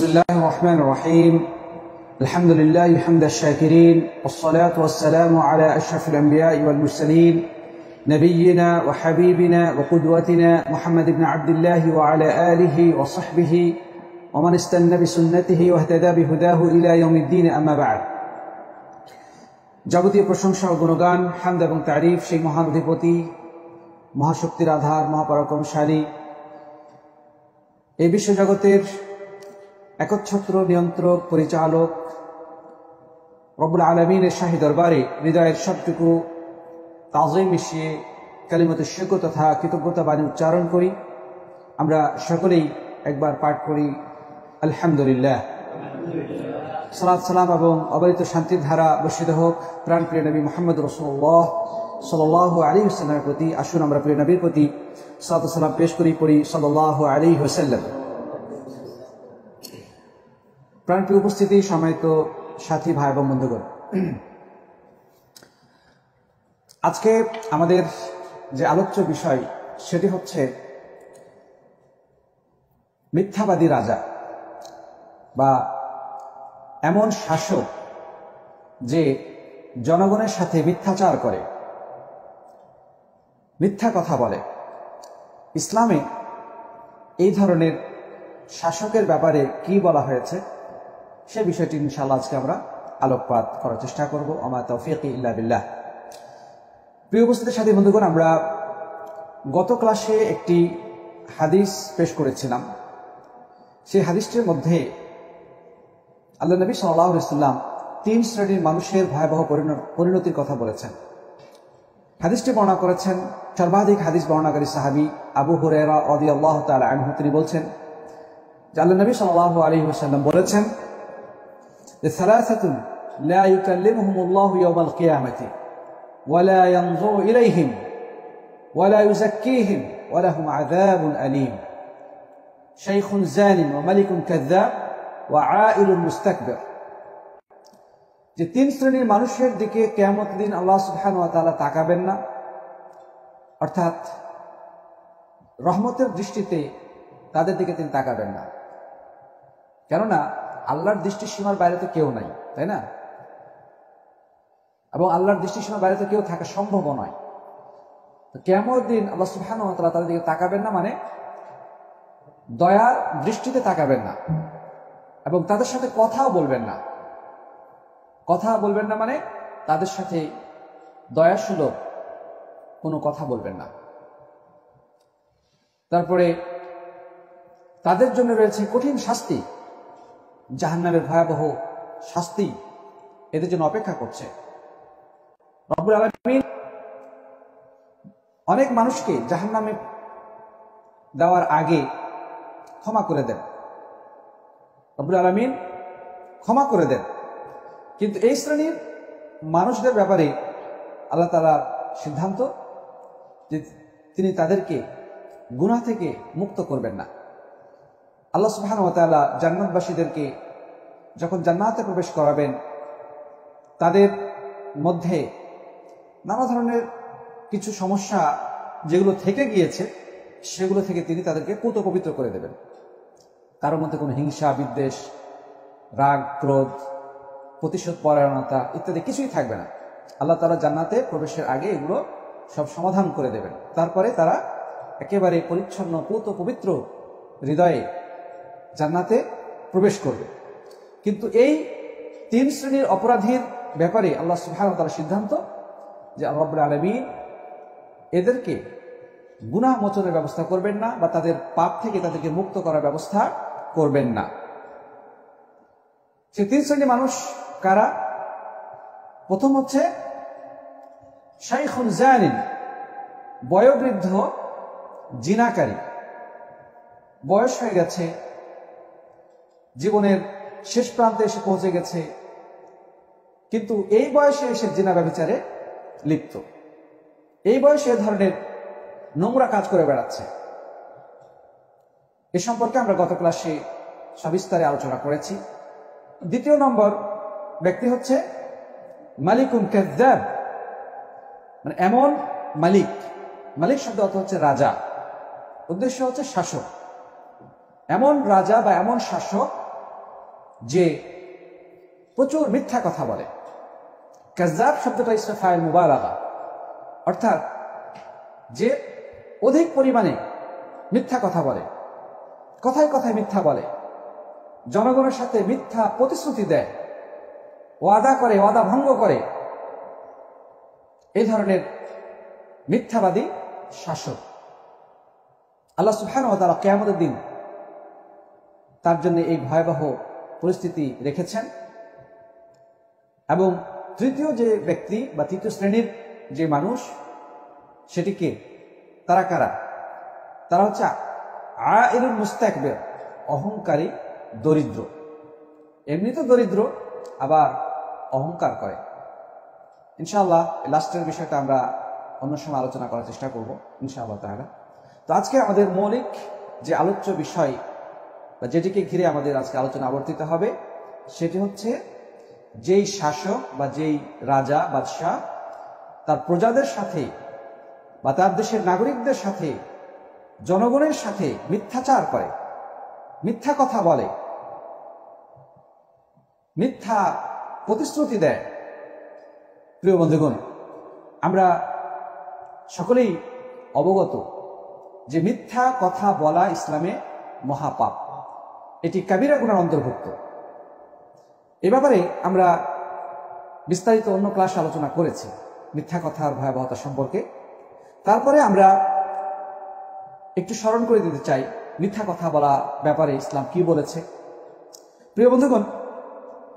بسم الله الرحمن الرحيم. الحمد لله حمد الشاكرين، والصلاة والسلام على أشرف الأنبياء والمرسلين نبينا وحبيبنا وقدوتنا محمد بن عبد الله وعلى آله وصحبه ومن استنى بسنته واهتدى بهداه إلى يوم الدين. أما بعد. যাবতীয় প্রশংসা ও গুণগান, হামদ এবং তারিফ সেই মহান অধিপতি, মহাশক্তির আধার, মহাপরাক্রমশালী, এই বিশ্বজগতের একচ্ছত্র নিয়ন্ত্রক পরিচালক রব্বুল আলামিনের শাহী দরবারে হৃদয়ের সবটুকু তাজিম মিশিয়ে কালিমাতুশ শুকর তথা কৃতজ্ঞতা বাণী উচ্চারণ করি। আমরা সকলেই একবার পাঠ করি আলহামদুলিল্লাহ। সালাত সালাম এবং অবারিত শান্তির ধারা বর্ষিত হোক প্রাণপ্রিয় নবী মুহাম্মদ রাসূলুল্লাহ সাল্লাল্লাহু আলাইহি ওয়াসাল্লামের প্রতি। আসুন আমরা প্রিয় নবীর প্রতি সালাত সালাম পেশ করি, পড়ি সাল্লাল্লাহু আলাইহি ওয়াসাল্লাম। প্রাণপ্রিয় উপস্থিতি, সম্মানিত সাথী, ভাই এবং বন্ধুগণ, আজকে আমাদের যে আলোচ্য বিষয় সেটি হচ্ছে মিথ্যাবাদী রাজা বা এমন শাসক যে জনগণের সাথে মিথ্যাচার করে, মিথ্যা কথা বলে। ইসলামে এই ধরনের শাসকের ব্যাপারে কি বলা হয়েছে সে বিষয়টি ইনশাআল্লাহ আজকে আমরা আলোকপাত করার চেষ্টা করব। আমা তাওফীকি ইল্লা বিল্লাহ। প্রিয় উপস্থিতির সাথী বন্ধুগণ, আমরা গত ক্লাসে একটি হাদিস পেশ করেছিলাম। সেই হাদিসটির মধ্যে আল্লাহ নবী সাল্লাল্লাহু আলাইহি ওয়াসাল্লাম 3 শ্রেণীর মানুষের ভয়াবহ পরিণতির কথা বলেছেন। হাদিসটি বর্ণনা করেছেন সর্বাধিক হাদিস বর্ণনাকারী সাহাবী আবু হুরায়রা রাদিয়াল্লাহু তাআলা আনহু। তিনি বলছেন যে আল্লাহ নবী সাল্লাল্লাহু আলাইহি ওয়াসাল্লাম বলেছেন যে সালাসাতুন লা ইউকাল্লিমুহুমুল্লাহু ইয়াওমাল কিয়ামাতি ওয়া লা ইয়ানজুরু ইলাইহিম ওয়া লা ইউযাক্কিহিম ওয়া লাহুম আযাবুন আলীম, শাইখুন জানিন ওয়া মালিকুন কাযযাব ওয়া আইলুন মুস্তাকবির। যে 3 শ্রেণীর মানুষের দিকে কিয়ামতের দিন আল্লাহ সুবহানাহু ওয়া তাআলা তাকাবেন না, অর্থাৎ রহমতের দৃষ্টিতে তাদের দিকে তিনি তাকাবেন না। কেননা আল্লাহর দৃষ্টিসীমার বাইরে তো কেউ নাই, তাই না? এবং আল্লাহর দৃষ্টিসীমার বাইরে তো কেউ থাকা সম্ভব নয়। তো কিয়ামতের দিন আল্লাহ সুবহানাহু ওয়া তাআলা তাদের দিকে তাকাবেন না, মানে দয়ার দৃষ্টিতে তাকাবেন না এবং তাদের সাথে কথাও বলবেন না। কথা বলবেন না মানে তাদের সাথে দয়াসুলভ কোনো কথা বলবেন না। তারপরে তাদের জন্য রয়েছে কঠিন শাস্তি, জাহান্নামের ভয়াবহ শাস্তি এদের জন্য অপেক্ষা করছে। রব্বুল আলামিন অনেক মানুষকে জাহান্নামে দেওয়ার আগে ক্ষমা করে দেন। রব্বুল আলামিন ক্ষমা করে দেন, কিন্তু এই শ্রেণীর মানুষদের ব্যাপারে আল্লাহ তাআলার সিদ্ধান্ত যে তিনি তাদেরকে গুনাহ থেকে মুক্ত করবেন না। আল্লাহ সুবহানাহু ওয়া তাআলা জান্নাতবাসীদেরকে যখন জান্নাতে প্রবেশ করাবেন, তাদের মধ্যে নানা ধরনের কিছু সমস্যা যেগুলো থেকে গিয়েছে সেগুলো থেকে তিনি তাদেরকে পুত পবিত্র করে দেবেন। কারোর মধ্যে কোনো হিংসা, বিদ্বেষ, রাগ, ক্রোধ, প্রতিশোধ পরায়ণতা ইত্যাদি কিছুই থাকবে না। আল্লাহ তাআলা জান্নাতে প্রবেশের আগে এগুলো সব সমাধান করে দেবেন। তারপরে তারা একেবারে পরিচ্ছন্ন, পুত পবিত্র হৃদয়ে জান্নাতে প্রবেশ করবে। কিন্তু এই 3 শ্রেণীর অপরাধীর ব্যাপারে আল্লাহ সুবহানাহু ওয়া তাআলার সিদ্ধান্ত যে রব্বুল আলামিন এদেরকে গুনাহ মোচনের ব্যবস্থা করবেন না বা তাদের পাপ থেকে তাদেরকে মুক্ত করার ব্যবস্থা করবেন না। সেই 3 শ্রেণীর মানুষ কারা? প্রথম হচ্ছে শাইখুন জানিন, বয়োবৃদ্ধ জিনাকারী। বয়স হয়ে গেছে, জীবনের শেষ প্রান্তে এসে পৌঁছে গেছে, কিন্তু এই বয়সে এসে জিনা ব্যভিচারে লিপ্ত। এই বয়সে এ ধরনের নোংরা কাজ করে বেড়াচ্ছে। এ সম্পর্কে আমরা গত ক্লাসে সবিস্তারে আলোচনা করেছি। দ্বিতীয় নম্বর ব্যক্তি হচ্ছে মালিকুন কাযযাব, মানে এমন মালিক, মালিক শব্দ অর্থ হচ্ছে রাজা, উদ্দেশ্য হচ্ছে শাসক। এমন রাজা বা এমন শাসক যে প্রচুর মিথ্যা কথা বলে। কাযযাব শব্দটা ইসমে ফাইল মুবালাগা, অর্থাৎ যে অধিক পরিমাণে মিথ্যা কথা বলে, কথায় কথায় মিথ্যা বলে, জনগণের সাথে মিথ্যা প্রতিশ্রুতি দেয়, ওয়াদা করে, ওয়াদা ভঙ্গ করে, এই ধরনের মিথ্যাবাদী শাসক আল্লাহ সুবহানাহু ওয়া তাআলা কিয়ামতের দিন তার জন্য এই ভয়াবহ পরিস্থিতি রেখেছেন। এবং তৃতীয় যে ব্যক্তি বা তৃতীয় শ্রেণীর যে মানুষ, সেটিকে তারা কারা? তারা হচ্ছে আইলুল মুস্তাকবির, অহংকারী দরিদ্র। এমনি তো দরিদ্র, আবার অহংকার করে। ইনশাআল্লাহ লাস্টের বিষয়টা আমরা অন্য সময় আলোচনা করার চেষ্টা করব ইনশাআল্লাহ তাআলা। তো আজকে আমাদের মৌলিক যে আলোচ্য বিষয় বা যেটিকে ঘিরে আমাদের আজকে আলোচনা আবর্তিত হবে, সেটি হচ্ছে যেই শাসক বা যেই রাজা বাদশাহ তার প্রজাদের সাথে বা তার দেশের নাগরিকদের সাথে, জনগণের সাথে মিথ্যাচার করে, মিথ্যা কথা বলে, মিথ্যা প্রতিশ্রুতি দেয়। প্রিয় বন্ধুগণ, আমরা সকলেই অবগত যে মিথ্যা কথা বলা ইসলামে মহাপাপ, এটি কাবিরা গুনার অন্তর্ভুক্ত। এ ব্যাপারে আমরা বিস্তারিত অন্য ক্লাসে আলোচনা করেছি মিথ্যা কথার ভয়াবহতা সম্পর্কে। তারপরে আমরা একটু স্মরণ করে দিতে চাই মিথ্যা কথা বলা ব্যাপারে ইসলাম কি বলেছে। প্রিয় বন্ধুগণ,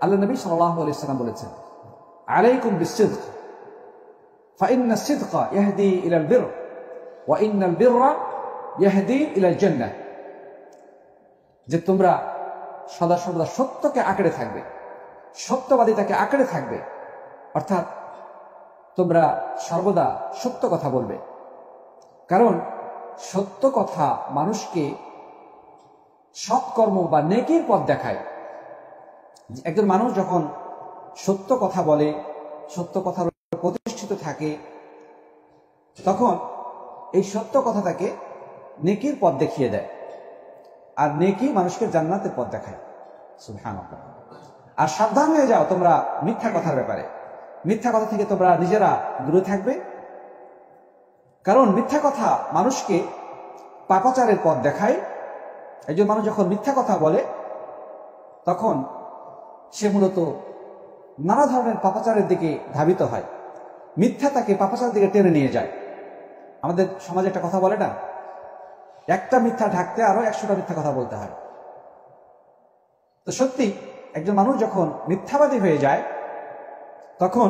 আল্লাহ নবী সাল্লাল্লাহু আলাইহি ওয়াসাল্লাম বলেছেন, আলাইকুম বিসসিদক ফাইন্না সিদকা ইয়াহদি ইলাল বির ওয়া ইন্নাল বিররা ইয়াহদি ইলাল জান্নাহ, যে তোমরা সদা সর্বদা সত্যকে আঁকড়ে থাকবে, সত্যবাদিতাকে আঁকড়ে থাকবে, অর্থাৎ তোমরা সর্বদা সত্য কথা বলবে। কারণ সত্য কথা মানুষকে সৎকর্ম বা নেকির পথ দেখায়। একজন মানুষ যখন সত্য কথা বলে, সত্য কথার প্রতিষ্ঠিত থাকে, তখন এই সত্য কথা তাকে নেকির পথ দেখিয়ে দেয়। আর নেকি মানুষকে জান্নাতের পথ দেখায়। সুবহানাল্লাহ। আর সাবধান হয়ে যাও তোমরা মিথ্যা কথার ব্যাপারে। মিথ্যা কথা থেকে তোমরা নিজেরা দূরে থাকবে। কারণ মিথ্যা কথা মানুষকে পাপাচারের পথ দেখায়। একজন মানুষ যখন মিথ্যা কথা বলে, তখন সে মূলত নানা ধরনের পাপাচারের দিকে ধাবিত হয়। মিথ্যা তাকে পাপাচারের দিকে টেনে নিয়ে যায়। আমাদের সমাজে একটা কথা বলে না, একটা মিথ্যা ঢাকতে আরো 100টা মিথ্যা কথা বলতে হয়। তো সত্যি একজন মানুষ যখন মিথ্যাবাদী হয়ে যায়, তখন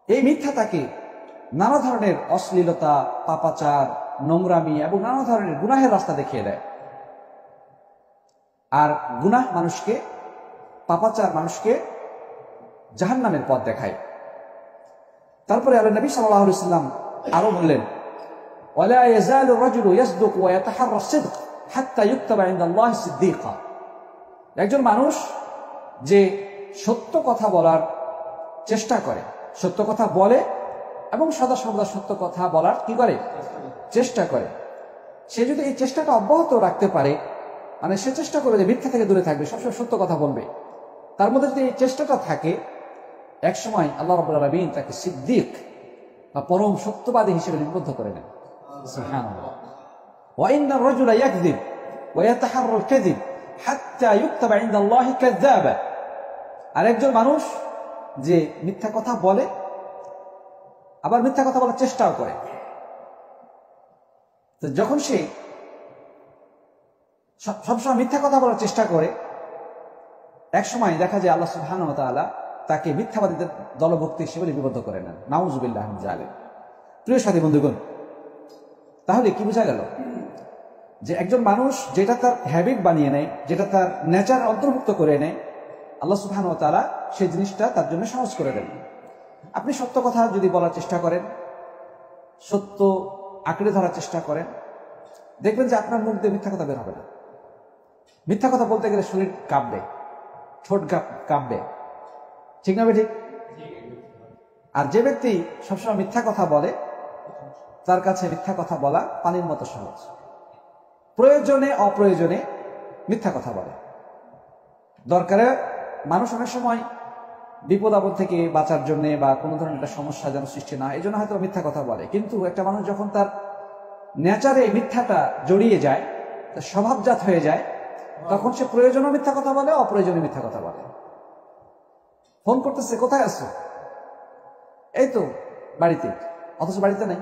এই মিথ্যা তাকে নানা ধরনের অশ্লীলতা, পাপাচার, নোংরামি এবং নানা ধরনের গুনাহের রাস্তা দেখিয়ে দেয়। আর গুনাহ মানুষকে, পাপাচার মানুষকে জাহান্নামের পথ দেখায়। তারপরে আল্লাহ নবী সাল্লাল্লাহু আলাইহি ওয়াসাল্লাম আরো বললেন, ওয়ালা ইয়াজালু রাজুলু ইয়াসদুকু ওয়া ইয়াতাহাররা সিদক হাত্তা ইউকতাবা ইনদাল্লাহি সিদ্দীকা। একজন মানুষ যে সত্য কথা বলার চেষ্টা করে, সত্য কথা বলে এবং সদা সর্বদা সত্য কথা বলার কি করে? চেষ্টা করে। সে যদি এই চেষ্টাটা অব্যাহত রাখতে পারে, মানে সে চেষ্টা করে যে মিথ্যা থেকে দূরে থাকবে, সবসময় সত্য কথা বলবে, তার মধ্যে যদি এই চেষ্টাটা থাকে, একসময় আল্লাহ রাব্বুল আলামিন তাকে সিদ্দিক বা পরম সত্যবাদী হিসেবে লিপিবদ্ধ করে নেন। সুবহানাল্লাহ। ওয়া ইন্নার রাজুলা ইয়াকযিব ওয়া ইয়াতাহাররা আল কাযিব হাত্তা ইউকতাবা ইনদাল্লাহি কাযযাবা। আর একজন মানুষ যে মিথ্যা কথা বলে, আবার মিথ্যা কথা বলার চেষ্টাও করে, তো যখন সে সবসময় মিথ্যা কথা বলার চেষ্টা করে, এক সময় দেখা যায় আল্লাহ সুবহানাহু ওয়া তাআলা তাকে মিথ্যাবাদীদের দলভুক্ত হিসেবে লিপিবদ্ধ করে নেন। নাউযুবিল্লাহি মিন যালিক। প্রিয় সাথী বন্ধুগণ, তাহলে কি বোঝা গেল? যে একজন মানুষ যেটা তার হ্যাবিট বানিয়ে নেয়, যেটা তার নেচার অন্তর্ভুক্ত করে নেয়, আল্লাহ সুবহানাহু ওয়া তাআলা সেই জিনিসটা তার জন্য সহজ করে দেন। আপনি সত্য কথা যদি বলার চেষ্টা করেন, সত্য আঁকড়ে ধরার চেষ্টা করেন, দেখবেন যে আপনার মুখ দিয়ে মিথ্যা কথা বের হবে না। মিথ্যা কথা বলতে গেলে শরীর কাঁপবে, ঠোঁট কাঁপবে, ঠিক না? ঠিক। আর যে ব্যক্তি সবসময় মিথ্যা কথা বলে, তার কাছে মিথ্যা কথা বলা পানির মতো সহজ। প্রয়োজনে অপ্রয়োজনে মিথ্যা কথা বলে। দরকারে মানুষ অনেক সময় বিপদ আপদ থেকে বাঁচার জন্য বা কোনো ধরনের একটা সমস্যা যেন সৃষ্টি না হয় এই জন্য হয়তো মিথ্যা কথা বলে। কিন্তু একটা মানুষ যখন তার নেচারে মিথ্যাটা জড়িয়ে যায়, স্বভাবজাত হয়ে যায়, তখন সে প্রয়োজনীয় মিথ্যা কথা বলে, অপ্রয়োজনীয় মিথ্যা কথা বলে। ফোন করতেছে, কোথায় আছো? এই তো বাড়িতে, অথচ বাড়িতে নাই।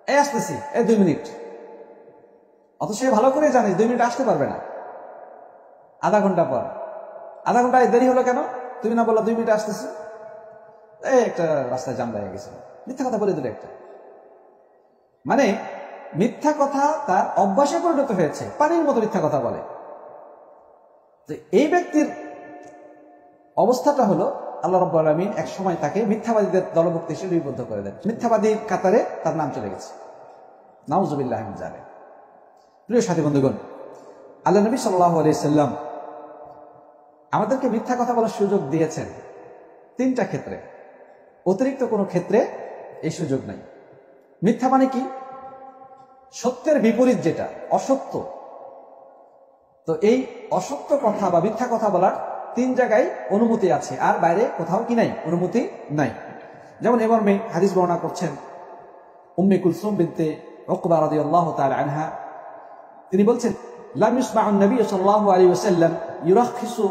এই আসতেছি, এই 2 মিনিট, অথচ সে ভালো করে জানে 2 মিনিট আসতে পারবে না। আধা ঘন্টা পর, আধা ঘন্টায় দেরি হলো কেন? তুমি না বললা 2 মিনিট আসতেছি। এই একটা রাস্তায় জাম লেগে গেছে, মিথ্যা কথা বলে দিল একটা। মানে মিথ্যা কথা তার অভ্যাসে পরিণত হয়েছে, পানির মতো মিথ্যা কথা বলে। তো এই ব্যক্তির অবস্থাটা হলো আল্লাহ রাব্বুল আলামিন এক সময় তাকে মিথ্যাবাদীদের দলভুক্ত হিসেবে লিপিবদ্ধ করে দেন। মিথ্যাবাদীর কাতারে তার নাম চলে গেছে, নাউযুবিল্লাহি মিন যালিক। প্রিয় সাথী বন্ধুগণ, আল্লাহ নবী সাল্লাল্লাহু আলাইহি সাল্লাম আমাদেরকে মিথ্যা কথা বলার সুযোগ দিয়েছেন 3টা ক্ষেত্রে, অতিরিক্ত কোনো ক্ষেত্রে এই সুযোগ নাই। মিথ্যা মানে কি? সত্যের বিপরীত যেটা, অসত্য। তো এই অসত্য কথা বা মিথ্যা কথা বলার 3 জায়গায় অনুমতি আছে, আর বাইরে কোথাও কি নাই, অনুমতি নাই। যেমন এ মর্মে হাদিস বর্ণনা করছেন উম্মে কুলসুম বিনতে উকবা রাদিয়াল্লাহু তাআলা আনহা। তিনি বলছেন, লাম ইসমা'ু নবী সাল্লাল্লাহু আলাইহি ওয়াসাল্লাম ইউরাখিসু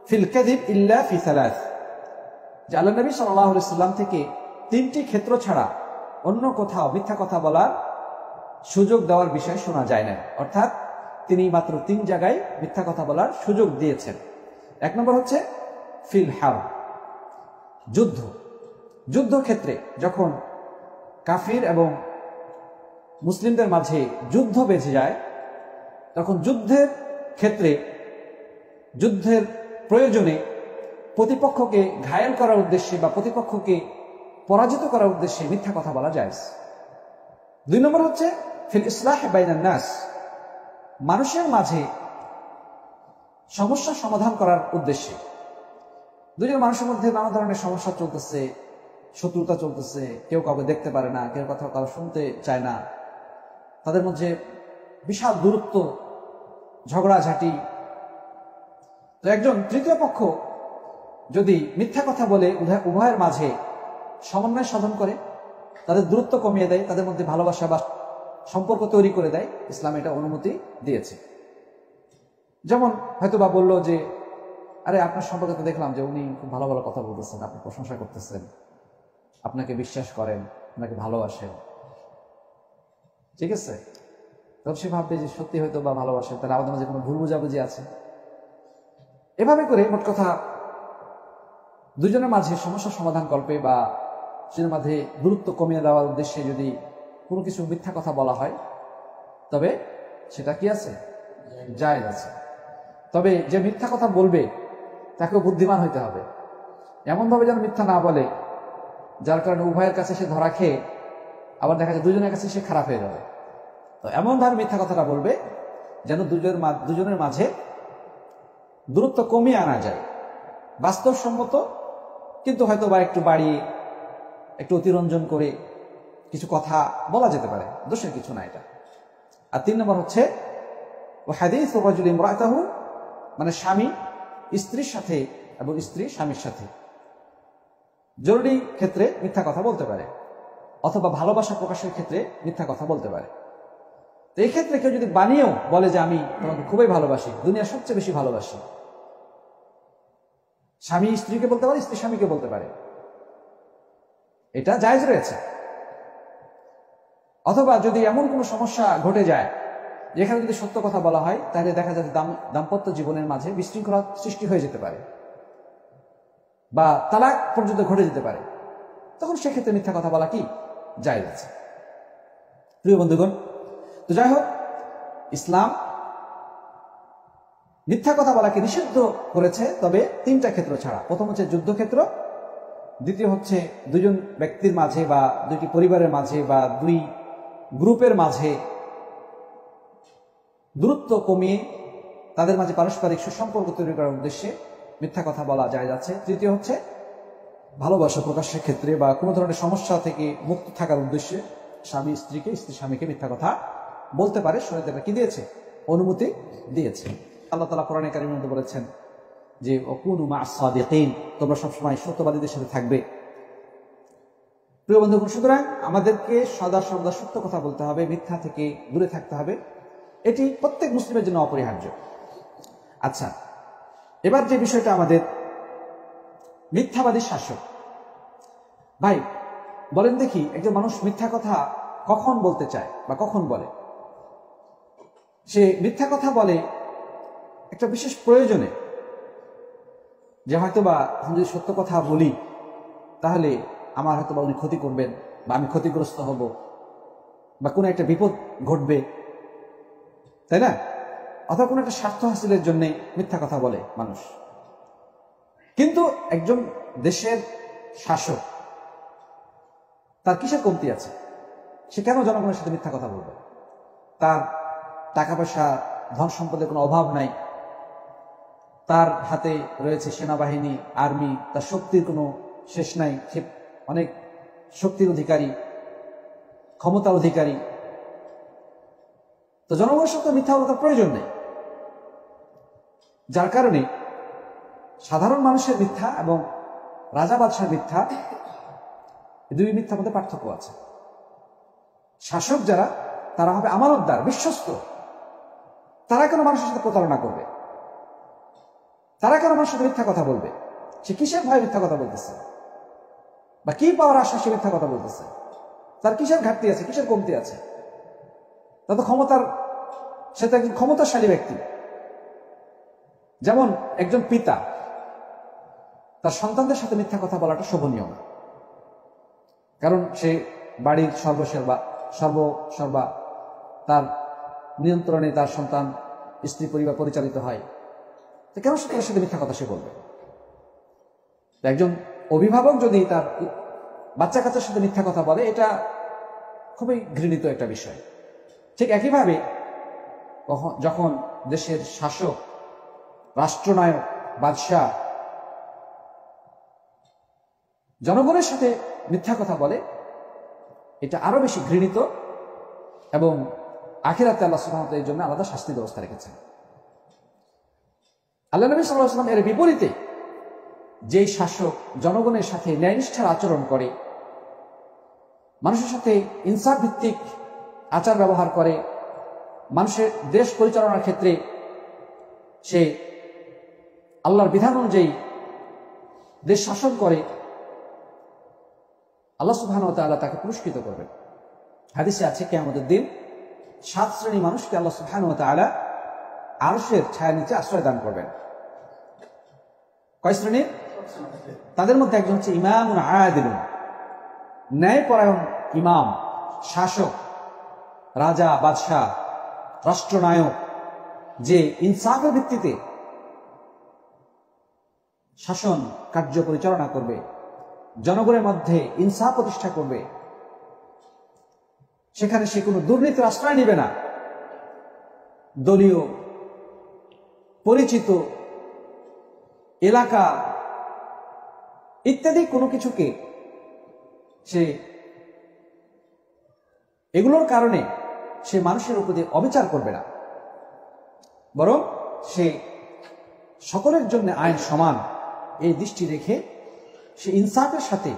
ফিল কাযিব ইল্লা ফি 3। যে আল্লাহ নবী সাল্লাল্লাহু আলাইহি ওয়াসাল্লাম থেকে 3টি ক্ষেত্র ছাড়া অন্য কোথাও মিথ্যা কথা বলার সুযোগ দেওয়ার বিষয় শোনা যায় না। অর্থাৎ তিনি মাত্র 3 জায়গায় মিথ্যা কথা বলার সুযোগ দিয়েছেন। 1 নম্বর হচ্ছে ফিল হারব, যুদ্ধ। যুদ্ধক্ষেত্রে যখন কাফির এবং মুসলিমদের মাঝে যুদ্ধ বেঁধে যায়, তখন যুদ্ধের ক্ষেত্রে, যুদ্ধের প্রয়োজনে প্রতিপক্ষকে ঘায়েল করার উদ্দেশ্যে বা প্রতিপক্ষকে পরাজিত করার উদ্দেশ্যে মিথ্যা কথা বলা যায়। 2 নম্বর হচ্ছে ফিল ইসলাহ বাইনান নাস, মানুষের মাঝে সমস্যা সমাধান করার উদ্দেশ্যে। দুজন মানুষের মধ্যে নানা ধরনের সমস্যা চলতেছে, শত্রুতা চলতেছে, কেউ কাউকে দেখতে পারে না, কেউ কথা কারো শুনতে চায় না, তাদের মধ্যে বিশাল দূরত্ব, ঝগড়াঝাটি। তো একজন তৃতীয় পক্ষ যদি মিথ্যা কথা বলে উভয়ের মাঝে সমন্বয় সাধন করে, তাদের দূরত্ব কমিয়ে দেয়, তাদের মধ্যে ভালোবাসা বা সম্পর্ক তৈরি করে দেয়, ইসলাম এটা অনুমতি দিয়েছে। যেমন হয়তো বা বললো যে, আরে আপনার সম্পর্কে তো দেখলাম যে উনি খুব ভালো ভালো কথা বলতেছেন, আপনি প্রশংসা করতেছেন, আপনাকে বিশ্বাস করেন, আপনাকে ভালোবাসেন, ঠিক আছে? তখন সে ভাববে যে সত্যি হয়তো বা ভালোবাসেন, তাহলে আমাদের মাঝে কোনো ভুল বুঝাবুঝি আছে। এভাবে করে মোট কথা দুজনের মাঝে সমস্যা সমাধান কল্পে বা দুজনের মাঝে দূরত্ব কমিয়ে দেওয়ার উদ্দেশ্যে যদি কোনো কিছু মিথ্যা কথা বলা হয়, তবে সেটা কি আছে, জায়েজ আছে। তবে যে মিথ্যা কথা বলবে তাকেও বুদ্ধিমান হইতে হবে, এমনভাবে যেন মিথ্যা না বলে যার কারণে উভয়ের কাছে সে ধরা খেয়ে আবার দেখা যায় দুজনের কাছে সে খারাপ হয়ে যাবে। তো এমনভাবে মিথ্যা কথাটা বলবে যেন দুজনের মাঝে দূরত্ব কমিয়ে আনা যায়, বাস্তবসম্মত, কিন্তু হয়তো বা একটু বাড়িয়ে একটু অতিরঞ্জন করে কিছু কথা বলা যেতে পারে, দোষের কিছু না এটা। আর 3 নম্বর হচ্ছে হাদিস রাজুল ইমরাতাহু, মানে স্বামী স্ত্রীর সাথে এবং স্ত্রী স্বামীর সাথে জরুরি ক্ষেত্রে মিথ্যা কথা বলতে পারে, অথবা ভালোবাসা প্রকাশের ক্ষেত্রে মিথ্যা কথা বলতে পারে। তো এই ক্ষেত্রে কেউ যদি বানিয়েও বলে যে আমি তোমাকে খুবই ভালোবাসি, দুনিয়ার সবচেয়ে বেশি ভালোবাসি, স্বামী স্ত্রীকে বলতে পারে, স্ত্রী স্বামীকে বলতে পারে, এটা জায়েজ রয়েছে। অথবা যদি এমন কোনো সমস্যা ঘটে যায় যেখানে যদি সত্য কথা বলা হয়, তাহলে দেখা যায় দাম্পত্য জীবনের মাঝে বিশৃঙ্খলা সৃষ্টি হয়ে যেতে পারে বা তালাক পর্যন্ত ঘটে যেতে পারে, তখন সেক্ষেত্রে মিথ্যা কথা বলা কি জায়েজ আছে। প্রিয় বন্ধুগণ, তো যাই হোক, ইসলাম মিথ্যা কথা বলাকে নিষিদ্ধ করেছে, তবে 3টা ক্ষেত্র ছাড়া। প্রথম হচ্ছে যুদ্ধক্ষেত্র, দ্বিতীয় হচ্ছে দুজন ব্যক্তির মাঝে বা 2টি পরিবারের মাঝে বা 2 গ্রুপের মাঝে দূরত্ব কমিয়ে তাদের মাঝে পারস্পরিক সুসম্পর্ক তৈরি করার উদ্দেশ্যে মিথ্যা কথা বলা যায় যাচ্ছে। তৃতীয় হচ্ছে ভালোবাসা প্রকাশের ক্ষেত্রে বা কোনো ধরনের সমস্যা থেকে মুক্ত থাকার উদ্দেশ্যে স্বামী স্ত্রীকে, স্ত্রী স্বামীকে মিথ্যা কথা বলতে পারে, শরীয়ত এটা কি দিয়েছে, অনুমতি দিয়েছে। আল্লাহ তাআলা কোরআনে কারীমের মধ্যে বলেছেন, যে ওয়াকুনু মা'আস সাদিকিন, তোমরা সবসময় সত্যবাদীদের সাথে থাকবে। প্রিয় বন্ধুগণ, সুতরাং আমাদেরকে সদা সর্বদা সত্য কথা বলতে হবে, মিথ্যা থেকে দূরে থাকতে হবে, এটি প্রত্যেক মুসলিমের জন্য অপরিহার্য। আচ্ছা, এবার যে বিষয়টা আমাদের মিথ্যাবাদী শাসক। ভাই বলেন দেখি, একজন মানুষ মিথ্যা কথা কখন বলতে চায় বা কখন বলে? সে মিথ্যা কথা বলে একটা বিশেষ প্রয়োজনে, যে হয়তোবা আমি যদি সত্য কথা বলি তাহলে আমার হয়তোবা উনি ক্ষতি করবেন বা আমি ক্ষতিগ্রস্ত হব বা কোনো একটা বিপদ ঘটবে, তাই না? অথবা কোনো একটা স্বার্থ হাসিলের জন্য মিথ্যা কথা বলে মানুষ। কিন্তু একজন দেশের শাসক, তার কিসের কমতি আছে? সে কেন জনগণের সাথে মিথ্যা কথা বলবে? তার টাকা পয়সা ধন সম্পদের কোনো অভাব নাই, তার হাতে রয়েছে সেনাবাহিনী, আর্মি, তার শক্তির কোনো শেষ নাই, সে অনেক শক্তির অধিকারী, ক্ষমতার অধিকারী। তো জনগণের সাথে মিথ্যা বলার প্রয়োজন নেই। যার কারণে সাধারণ মানুষের মিথ্যা এবং রাজা বাদশার মিথ্যা, এই দুই মিথ্যার মধ্যে পার্থক্য আছে। শাসক যারা, তারা হবে আমানতদার, বিশ্বস্ত। তারা কেন মানুষের সাথে প্রতারণা করবে? তারা কেন মানুষের সাথে মিথ্যা কথা বলবে? সে কিসের ভয়ে মিথ্যা কথা বলতেছে বা কি পাওয়ার আশা সে মিথ্যা কথা বলতেছে? তার কিসের ঘাটতি আছে, কিসের কমতি আছে? তা তো ক্ষমতার, সে তো একজন ক্ষমতাশালী ব্যক্তি। যেমন একজন পিতা তার সন্তানদের সাথে মিথ্যা কথা বলাটা শোভনীয় না, কারণ সে বাড়ির সর্বসর্বা তার নিয়ন্ত্রণে তার সন্তান, স্ত্রী, পরিবার পরিচালিত হয়। তো কেন সে তার সাথে মিথ্যা কথা সে বলবে? একজন অভিভাবক যদি তার বাচ্চা কাচ্চার সাথে মিথ্যা কথা বলে, এটা খুবই ঘৃণিত একটা বিষয়। ঠিক একইভাবে যখন দেশের শাসক, রাষ্ট্রনায়ক, বাদশাহ জনগণের সাথে মিথ্যা কথা বলে, এটা আরো বেশি ঘৃণিত এবং আখিরাতে আল্লাহ সুবহানাহু ওয়া তাআলা এর জন্য আলাদা শাস্তি ব্যবস্থা রেখেছেন। আল্লাহ নবী সাল্লাল্লাহু আলাইহি ওয়াসাল্লাম এর বিপরীতে যেই শাসক জনগণের সাথে ন্যায়নিষ্ঠার আচরণ করে, মানুষের সাথে ইনসাফ ভিত্তিক আচার ব্যবহার করে, মানুষের দেশ পরিচালনার ক্ষেত্রে সে আল্লাহর বিধান অনুযায়ী দেশ শাসন করে, আল্লাহ সুবহানাহু ওয়া তাআলা তাকে পুরস্কৃত করবেন। হাদিসে আছে কিয়ামতের দিন 7 শ্রেণী মানুষকে আল্লাহ সুবহানাহু ওয়া তাআলা আরশের ছায়ার নিচে আশ্রয় দান করবেন। কয় শ্রেণীর? তাদের মধ্যে একজন হচ্ছে ইমামুন আদিলুন, ন্যায়পরায়ণ ইমাম, শাসক, রাজা, বাদশাহ, রাষ্ট্রনায়ক, যে ইনসাফের ভিত্তিতে শাসন কার্য পরিচালনা করবে, জনগণের মধ্যে ইনসাফ প্রতিষ্ঠা করবে, সেখানে সে কোনো দুর্নীতির আশ্রয় নেবে না, দলীয়, পরিচিত, এলাকা ইত্যাদি কোনো কিছুকে সে এগুলোর কারণে সে মানুষের উপর দিয়ে অবিচার করবে না, বরং সে সকলের জন্য আইন সমান এই দৃষ্টি রেখে সে ইনসাফের সাথে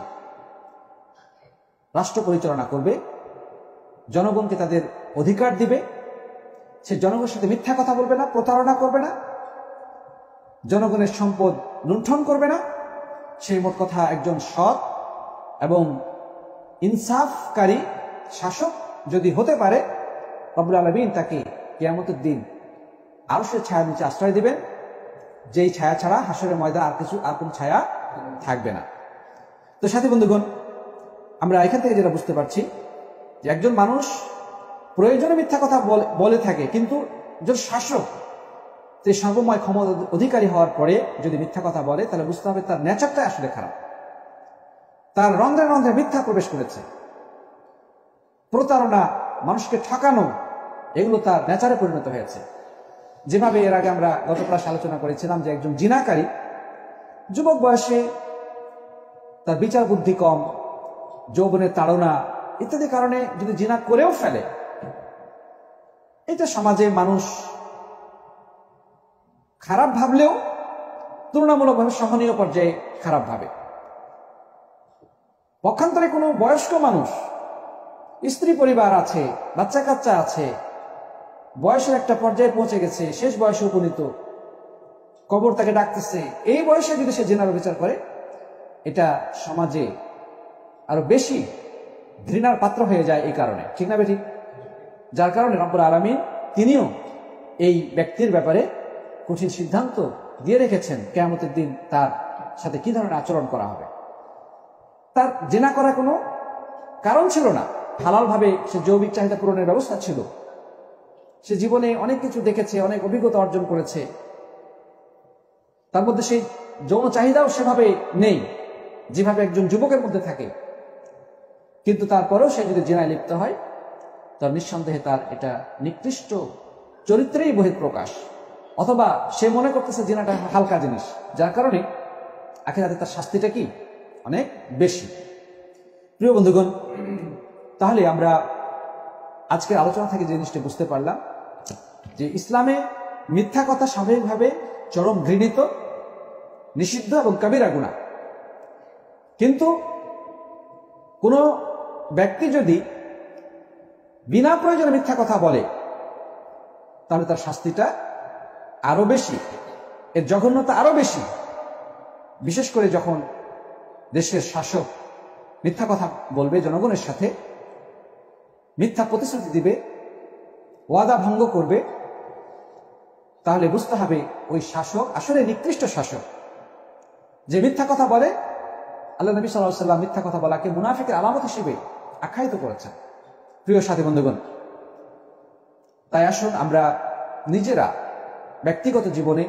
রাষ্ট্র পরিচালনা করবে, জনগণকে তাদের অধিকার দিবে। সে জনগণের সাথে মিথ্যা কথা বলবে না, প্রতারণা করবে না, জনগণের সম্পদ লুণ্ঠন করবে না। সেই মোট কথা একজন সৎ এবং ইনসাফকারী শাসক যদি হতে পারে, রব্বুল আলামিন তাকে কিয়ামতের দিন আরশের ছায়ার নিচে আশ্রয় দিবেন, যেই ছায়া ছাড়া হাসরের ময়দানে আর কোনো ছায়া থাকবে না। তো সাথী বন্ধুগণ, আমরা এখান থেকে যেটা বুঝতে পারছি যে একজন মানুষ প্রয়োজনে মিথ্যা কথা বলে থাকে, কিন্তু একজন শাসক সে সর্বময় ক্ষমতা অধিকারী হওয়ার পরে যদি মিথ্যা কথা বলে, তাহলে বুঝতে হবে তার নেচারটা আসলে খারাপ, তার রন্ধ্রে রন্ধ্রে মিথ্যা প্রবেশ করেছে। প্রতারণা, মানুষকে ঠকানো, এগুলো তার নেচারে পরিণত হয়েছে। যেভাবে এর আগে আমরা গত ক্লাসে আলোচনা করেছিলাম যে একজন জিনাকারী যুবক বয়সে, তার বিচার বুদ্ধি কম, যৌবনের তাড়না ইত্যাদি কারণে যদি জিনা করেও ফেলে, এটা সমাজে মানুষ খারাপ ভাবলেও তুলনামূলকভাবে সহনীয় পর্যায়ে খারাপ ভাবে। পক্ষান্তরে কোনো বয়স্ক মানুষ, স্ত্রী পরিবার আছে, বাচ্চা কাচ্চা আছে, বয়সের একটা পর্যায়ে পৌঁছে গেছে, শেষ বয়সে উপনীত, কবর তাকে ডাকতেছে, এই বয়সে যদি সে জিনার বিচার করে, এটা সমাজে আরো বেশি ঘৃণার পাত্র হয়ে যায় এই কারণে, ঠিক না বেঠিক? যার কারণে রব্বুল আলামিন তিনিও এই ব্যক্তির ব্যাপারে কঠিন সিদ্ধান্ত দিয়ে রেখেছেন কিয়ামতের দিন তার সাথে কি ধরনের আচরণ করা হবে। তার জিনা করা কোনো কারণ ছিল না, হালাল ভাবে সে যৌবিক চাহিদা পূরণের ব্যবস্থা ছিল, সে জীবনে অনেক কিছু দেখেছে, অনেক অভিজ্ঞতা অর্জন করেছে, তার মধ্যে সেই যৌন চাহিদাও সেভাবে নেই যেভাবে একজন যুবকের মধ্যে থাকে, কিন্তু তারপরেও সে যদি জিনায় লিপ্ত হয়, তার নিঃসন্দেহে তার এটা নিকৃষ্ট চরিত্রেই বহিঃপ্রকাশ, অথবা সে মনে করতেছে জিনাটা হালকা জিনিস, যার কারণে আখিরাতে তার শাস্তিটা কি অনেক বেশি। প্রিয় বন্ধুগণ, তাহলে আমরা আজকের আলোচনা থেকে যে জিনিসটা বুঝতে পারলাম যে ইসলামে মিথ্যা কথা স্বাভাবিকভাবে চরম ঘৃণিত, নিষিদ্ধ এবং কাবিরা গুনাহ, কিন্তু কোনো ব্যক্তি যদি বিনা প্রয়োজনে মিথ্যা কথা বলে তাহলে তার শাস্তিটা আরো বেশি, এর জঘন্যতা আরো বেশি। বিশেষ করে যখন দেশের শাসক মিথ্যা কথা বলবে, জনগণের সাথে মিথ্যা প্রতিশ্রুতি দিবে, ওয়াদা ভঙ্গ করবে, তাহলে বুঝতে হবে ওই শাসক আসলে নিকৃষ্ট শাসক। যে মিথ্যা কথা বলে, আল্লাহ নবী সাল্লাল্লাহু আলাইহি ওয়াসাল্লাম মিথ্যা কথা বলাকে মুনাফিকের আলামত হিসেবে আখ্যায়িত করেছেন। প্রিয় সাথী বন্ধুগণ, তাই আসুন আমরা নিজেরা ব্যক্তিগত জীবনে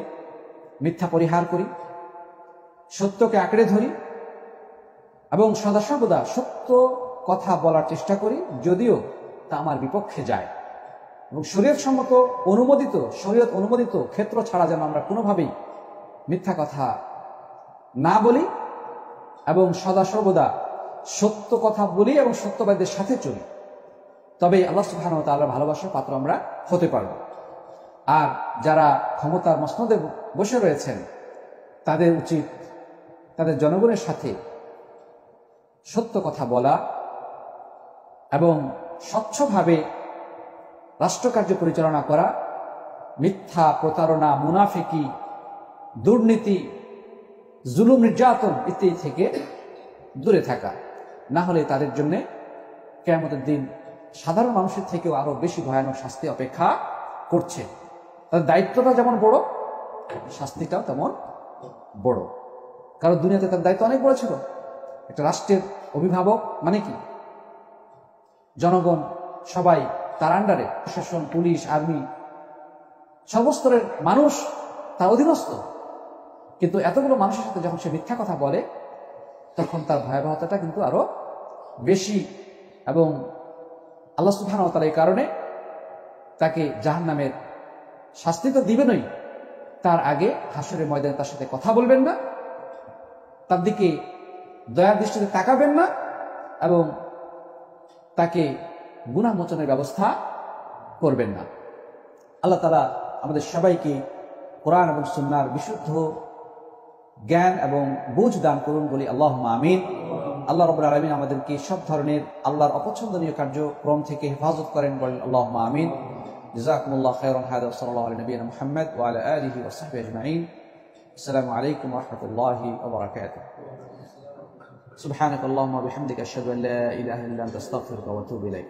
মিথ্যা পরিহার করি, সত্যকে আঁকড়ে ধরি এবং সদাসর্বদা সত্য কথা বলার চেষ্টা করি, যদিও তা আমার বিপক্ষে যায়, এবং শরীয়ত অনুমোদিত ক্ষেত্র ছাড়া যেন আমরা কোনোভাবেই মিথ্যা কথা না বলি এবং সদাসর্বদা সত্য কথা বলি এবং সত্যবাদীদের সাথে চলি। তবে আল্লাহ সুবহানাহু ওয়া তাআলার ভালোবাসার পাত্র আমরা হতে পারব। আর যারা ক্ষমতার মসনদে বসে রয়েছেন, তাদের উচিত তাদের জনগণের সাথে সত্য কথা বলা এবং স্বচ্ছভাবে রাষ্ট্রকার্য পরিচালনা করা, মিথ্যা, প্রতারণা, মুনাফিকি, দুর্নীতি, জুলুম, নির্যাতন ইত্যাদি থেকে দূরে থাকা। না হলে তাদের জন্য কিয়ামতের দিন সাধারণ মানুষের থেকেও আরো বেশি ভয়ানক শাস্তি অপেক্ষা করছে। তাদের দায়িত্বটা যেমন বড়, শাস্তিটাও তেমন বড়। কারণ দুনিয়াতে তার দায়িত্ব অনেক বড় ছিল। একটা রাষ্ট্রের অভিভাবক মানে কি? জনগণ সবাই তার আন্ডারে, প্রশাসন, পুলিশ, আর্মি, সর্বস্তরের মানুষ তার অধীনস্থ। কিন্তু এতগুলো মানুষের সাথে যখন সে মিথ্যা কথা বলে, তখন তার ভয়াবহতাটা কিন্তু আরো বেশি, এবং আল্লাহ সুবহানাহু ওয়া তাআলা এই কারণে তাকে জাহান্নামের শাস্তি তো দিবেনই, তার আগে হাসরের ময়দানে তার সাথে কথা বলবেন না, তার দিকে দয়ার দৃষ্টিতে তাকাবেন না, এবং তাকে গুনাহ মোচনের ব্যবস্থা করবেন না। আল্লাহ তাআলা আমাদের সবাইকে কোরআন এবং সুন্নাহর বিশুদ্ধ জ্ঞান এবং বুঝ দান করুন, বলি আল্লাহুম্মা আমিন। আল্লাহ রাব্বুল আলামিন আমাদেরকে সব ধরনের আল্লাহর অপছন্দনীয় কার্যক্রম থেকে হেফাজত করেন, বলেন আল্লাহুম্মা আমিন। জাযাকুমুল্লাহু খাইরান। হাদা সাল্লাল্লাহু আলা নবিয়িনা মুহাম্মদ ওয়া আলা আলিহি ওয়া সাহবিহি আজমাইন। আসসালামু আলাইকুম ওয়া রাহমাতুল্লাহি ওয়া বারাকাতুহু। সুবহানাকাল্লাহুম্মা ওয়া বিহামদিকা আশহাদু আন লা ইলাহা ইল্লা আনতা আস্তাগফিরুকা ওয়া আতুবু ইলাইক।